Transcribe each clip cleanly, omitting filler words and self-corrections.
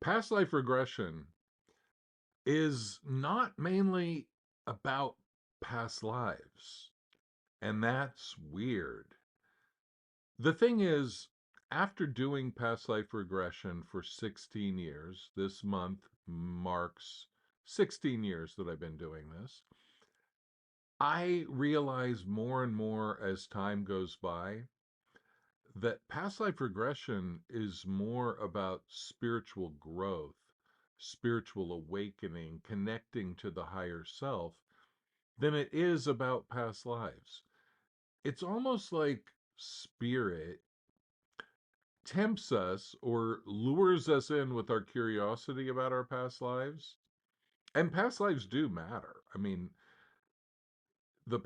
Past life regression is not mainly about past lives, and that's weird. The thing is, after doing past life regression for 16 years, this month marks 16 years that I've been doing this. I realize more and more as time goes by that past life regression is more about spiritual growth, spiritual awakening, connecting to the higher self than it is about past lives. It's almost like spirit tempts us or lures us in with our curiosity about our past lives. And past lives do matter. I mean,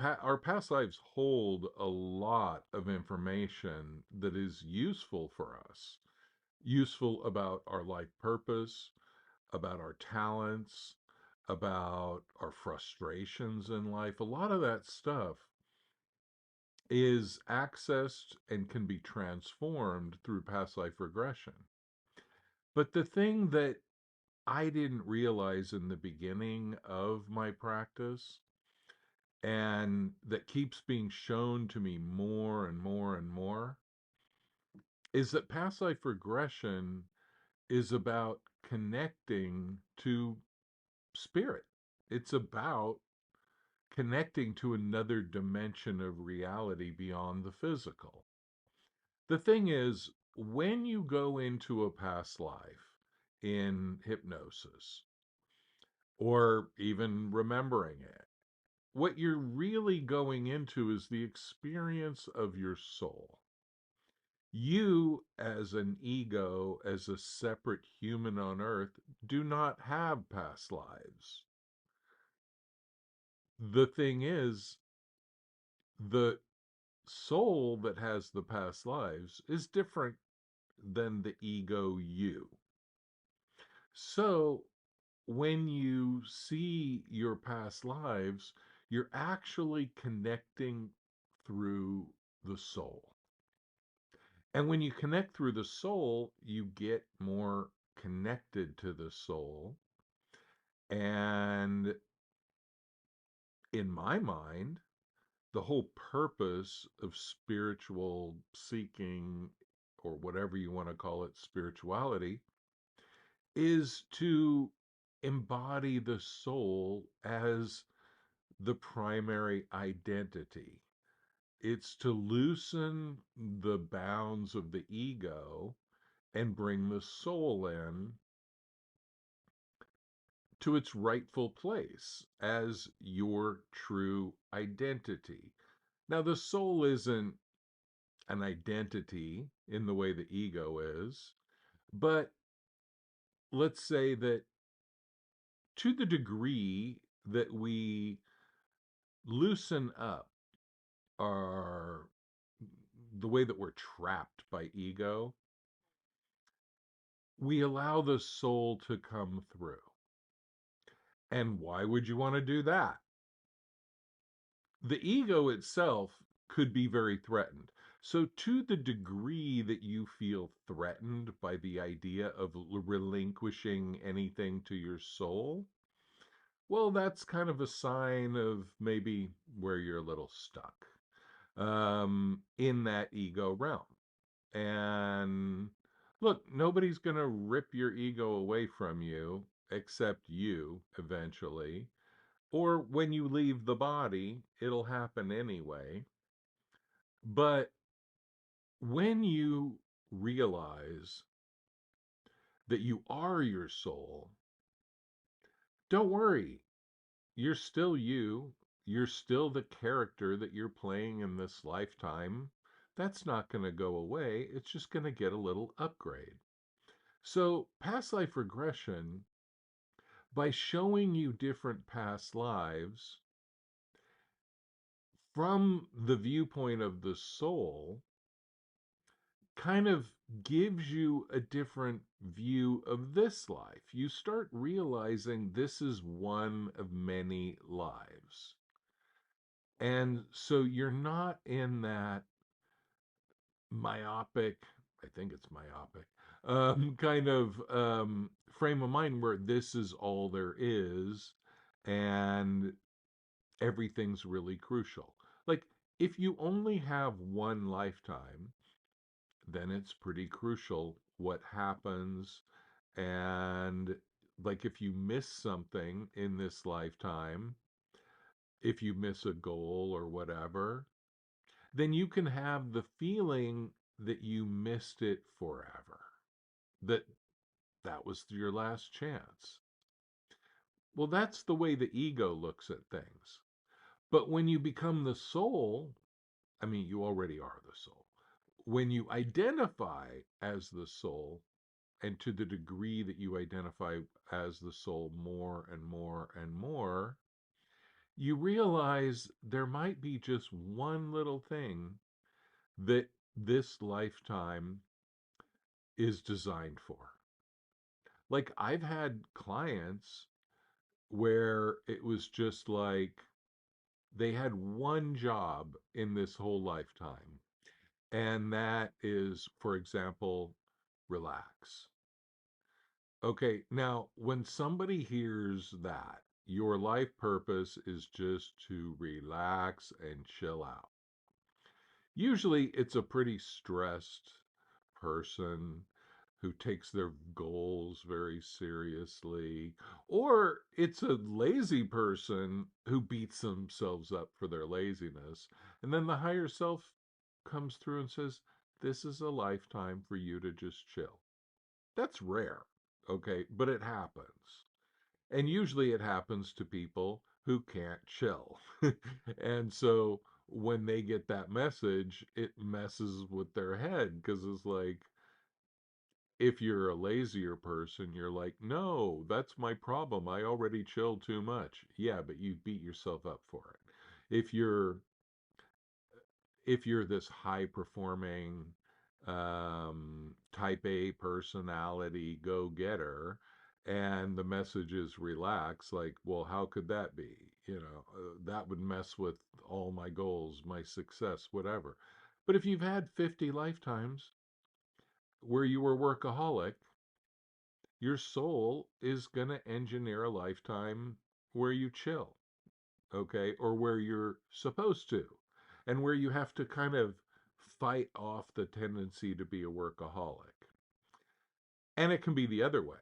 our past lives hold a lot of information that is useful for us, useful about our life purpose, about our talents, about our frustrations in life. A lot of that stuff is accessed and can be transformed through past life regression. But the thing that I didn't realize in the beginning of my practice, and that keeps being shown to me more and more and more, is that past life regression is about connecting to spirit. It's about connecting to another dimension of reality beyond the physical. The thing is, when you go into a past life in hypnosis, or even remembering it, what you're really going into is the experience of your soul. You, as an ego, as a separate human on earth, do not have past lives. The thing is, the soul that has the past lives is different than the ego you. So, when you see your past lives, you're actually connecting through the soul. And when you connect through the soul, you get more connected to the soul. And in my mind, the whole purpose of spiritual seeking, or whatever you want to call it, spirituality, is to embody the soul as the primary identity. It's to loosen the bounds of the ego and bring the soul in to its rightful place as your true identity. Now, the soul isn't an identity in the way the ego is, but let's say that to the degree that we loosen up our the way that we're trapped by ego, we allow the soul to come through. And why would you want to do that? The ego itself could be very threatened. So, to the degree that you feel threatened by the idea of relinquishing anything to your soul, well, that's kind of a sign of maybe where you're a little stuck in that ego realm. And look, nobody's going to rip your ego away from you except you eventually. Or when you leave the body, it'll happen anyway. But when you realize that you are your soul, don't worry. You're still you. You're still the character that you're playing in this lifetime. That's not going to go away. It's just going to get a little upgrade. So, past life regression, by showing you different past lives from the viewpoint of the soul, kind of gives you a different view of this life. You start realizing this is one of many lives. And so you're not in that myopic, I think it's myopic, kind of frame of mind where this is all there is and everything's really crucial. Like, if you only have one lifetime, then it's pretty crucial what happens. And, like, if you miss something in this lifetime, if you miss a goal or whatever, then you can have the feeling that you missed it forever, that that was your last chance. Well, that's the way the ego looks at things. But when you become the soul, I mean, you already are the soul. When you identify as the soul, and to the degree that you identify as the soul more and more and more, you realize there might be just one little thing that this lifetime is designed for. Like, I've had clients where it was just like they had one job in this whole lifetime, and that is, for example, relax. Okay, now when somebody hears that your life purpose is just to relax and chill out, usually it's a pretty stressed person who takes their goals very seriously, or it's a lazy person who beats themselves up for their laziness. And then the higher self comes through and says, this is a lifetime for you to just chill. That's rare, okay, but it happens. And usually it happens to people who can't chill. And so when they get that message, it messes with their head because it's like, if you're a lazier person, you're like, no, that's my problem. I already chilled too much. Yeah, but you beat yourself up for it. If you're this high performing type A personality go getter, and the message is relax, like, well, how could that be? That would mess with all my goals, my success, whatever. But if you've had 50 lifetimes where you were workaholic, your soul is going to engineer a lifetime where you chill, okay, or where you're supposed to, and where you have to kind of fight off the tendency to be a workaholic. And it can be the other way.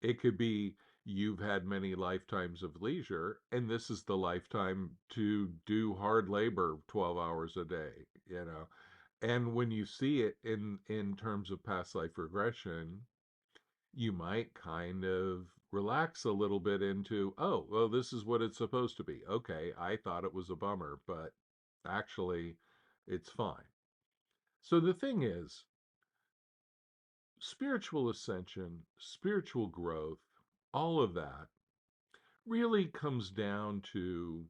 It could be you've had many lifetimes of leisure, and this is the lifetime to do hard labor 12 hours a day. And when you see it in terms of past life regression, you might kind of relax a little bit into, oh, well, this is what it's supposed to be. Okay, I thought it was a bummer, but actually, it's fine. So the thing is, spiritual ascension, spiritual growth, all of that really comes down to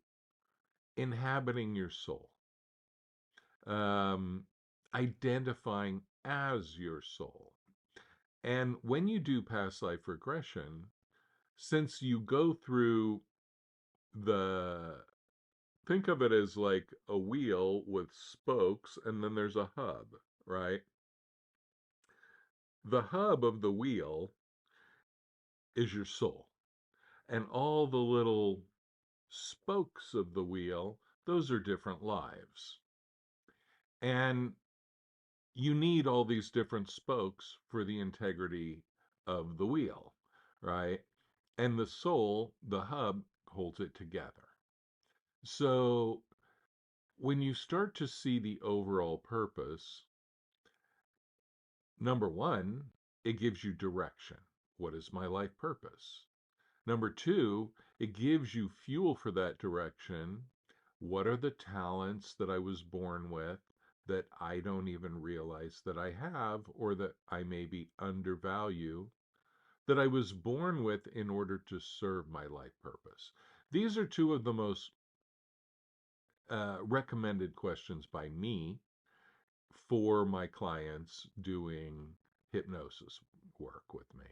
inhabiting your soul, um, identifying as your soul. And when you do past life regression, since you go through the think of it as like a wheel with spokes, and then there's a hub, right? The hub of the wheel is your soul, and all the little spokes of the wheel, those are different lives. And you need all these different spokes for the integrity of the wheel, right? And the soul, the hub, holds it together. So when you start to see the overall purpose, number one, it gives you direction. What is my life purpose? Number two, it gives you fuel for that direction. What are the talents that I was born with that I don't even realize that I have, or that I maybe undervalue, that I was born with in order to serve my life purpose? These are two of the most recommended questions by me for my clients doing hypnosis work with me.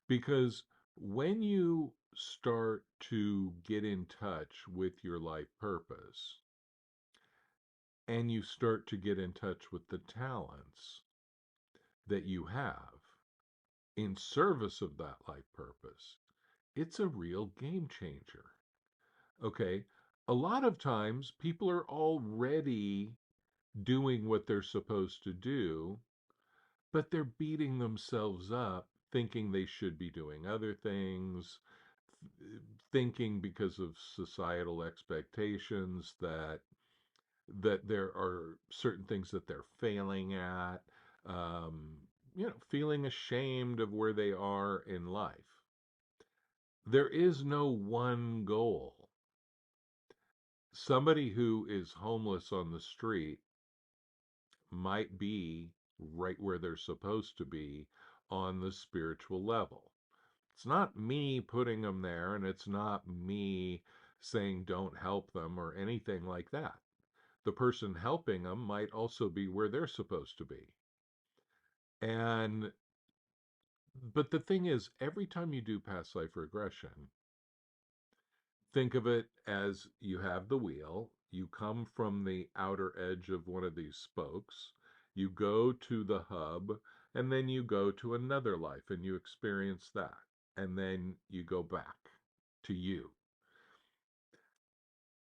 Because when you start to get in touch with your life purpose and you start to get in touch with the talents that you have, in service of that life purpose, it's a real game changer. Okay. A lot of times people are already doing what they're supposed to do, but they're beating themselves up thinking they should be doing other things, thinking because of societal expectations that there are certain things that they're failing at, um, feeling ashamed of where they are in life. There is no one goal. Somebody who is homeless on the street might be right where they're supposed to be on the spiritual level. It's not me putting them there, and it's not me saying don't help them or anything like that. The person helping them might also be where they're supposed to be. And but the thing is, every time you do past life regression, think of it as you have the wheel, you come from the outer edge of one of these spokes, you go to the hub, and then you go to another life and you experience that. And then you go back to you.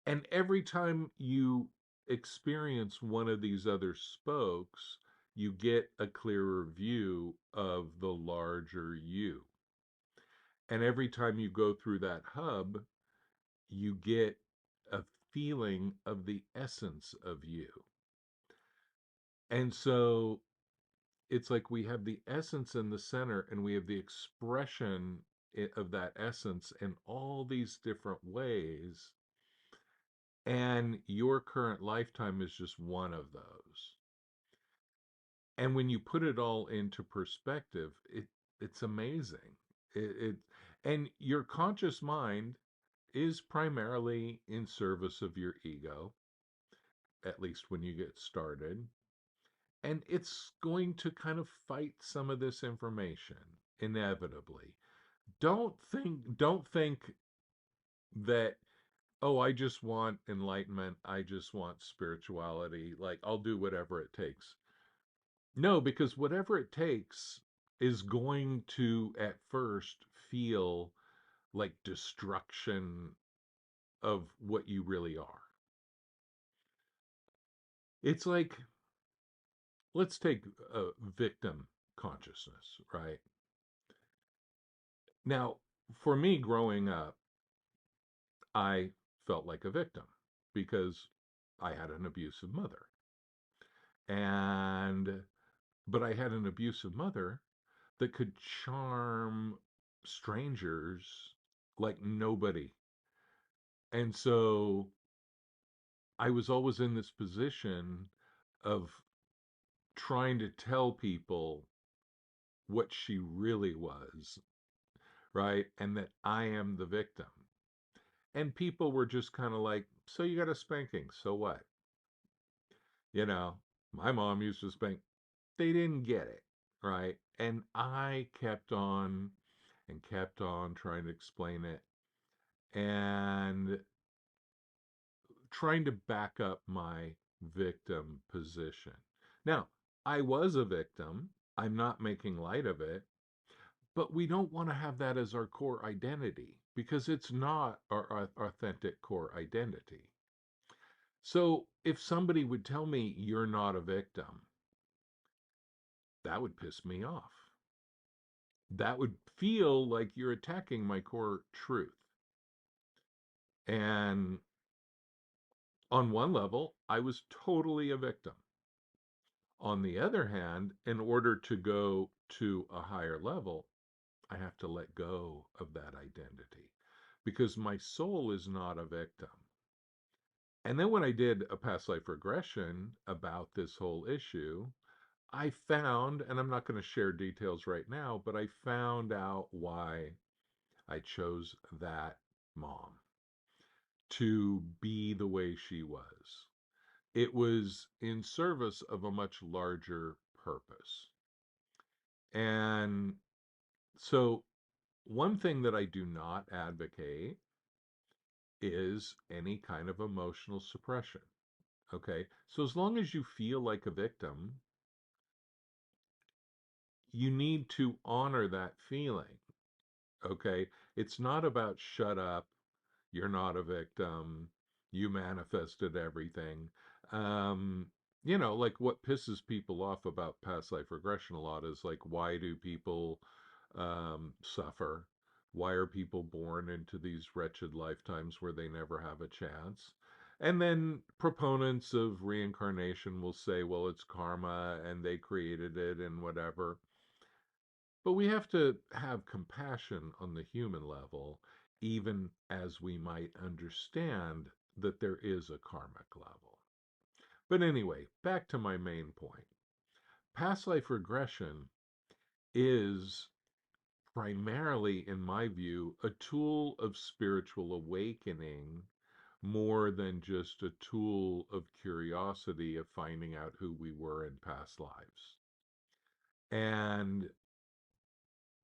And every time you experience one of these other spokes, you get a clearer view of the larger you. And every time you go through that hub, you get a feeling of the essence of you. And so it's like we have the essence in the center and we have the expression of that essence in all these different ways. And your current lifetime is just one of those. And when you put it all into perspective, it's amazing. It and your conscious mind is primarily in service of your ego, at least when you get started. And it's going to kind of fight some of this information inevitably. Don't think that, oh, I just want enlightenment, I just want spirituality, like I'll do whatever it takes. No, because whatever it takes is going to at first feel like destruction of what you really are. It's like, let's take victim consciousness, right? Now, for me growing up, I felt like a victim because I had an abusive mother. And but I had an abusive mother that could charm strangers like nobody. And so I was always in this position of trying to tell people what she really was, right? And that I am the victim. And people were just kind of like, so you got a spanking, so what? You know, my mom used to spank. They didn't get it, right? And I kept on trying to explain it and trying to back up my victim position. Now, I was a victim. I'm not making light of it, but we don't want to have that as our core identity because it's not our authentic core identity. So if somebody would tell me you're not a victim, that would piss me off. That would feel like you're attacking my core truth. And on one level, I was totally a victim. On the other hand, in order to go to a higher level, I have to let go of that identity because my soul is not a victim. And then when I did a past life regression about this whole issue, I found, and I'm not going to share details right now, but I found out why I chose that mom to be the way she was. It was in service of a much larger purpose. And so, one thing that I do not advocate is any kind of emotional suppression. Okay. So, as long as you feel like a victim, you need to honor that feeling. Okay. It's not about shut up, you're not a victim, you manifested everything. Um, like what pisses people off about past life regression a lot is like, why do people suffer? Why are people born into these wretched lifetimes where they never have a chance? And then proponents of reincarnation will say, well, it's karma and they created it and whatever. But we have to have compassion on the human level, even as we might understand that there is a karmic level. But anyway, back to my main point. Past life regression is primarily, in my view, a tool of spiritual awakening more than just a tool of curiosity of finding out who we were in past lives. And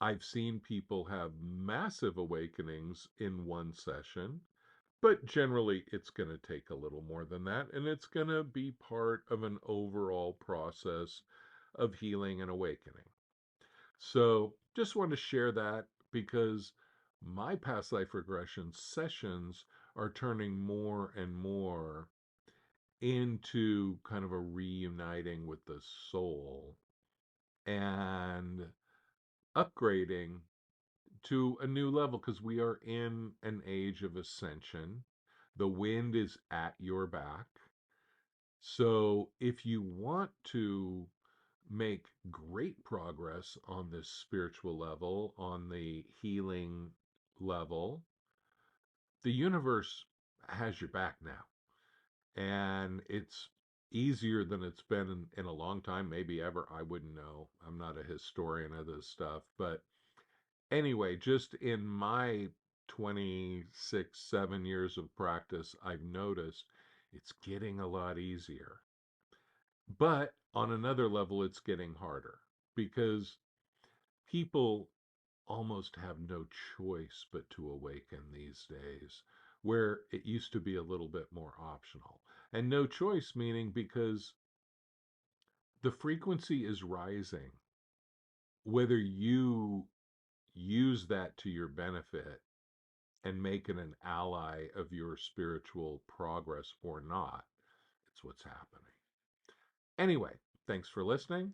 I've seen people have massive awakenings in one session, but generally it's going to take a little more than that, and it's going to be part of an overall process of healing and awakening. So, just want to share that because my past life regression sessions are turning more and more into kind of a reuniting with the soul and upgrading to a new level because we are in an age of ascension. The wind is at your back. So if you want to make great progress on this spiritual level, on the healing level, the universe has your back now. And it's easier than it's been in a long time, maybe ever. I wouldn't know. I'm not a historian of this stuff, but anyway, just in my 26, 7 years of practice, I've noticed it's getting a lot easier. But on another level, it's getting harder because people almost have no choice but to awaken these days, where it used to be a little bit more optional. And no choice meaning because the frequency is rising, whether you use that to your benefit and make it an ally of your spiritual progress or not. It's what's happening. Anyway, thanks for listening.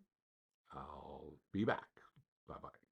I'll be back. Bye bye.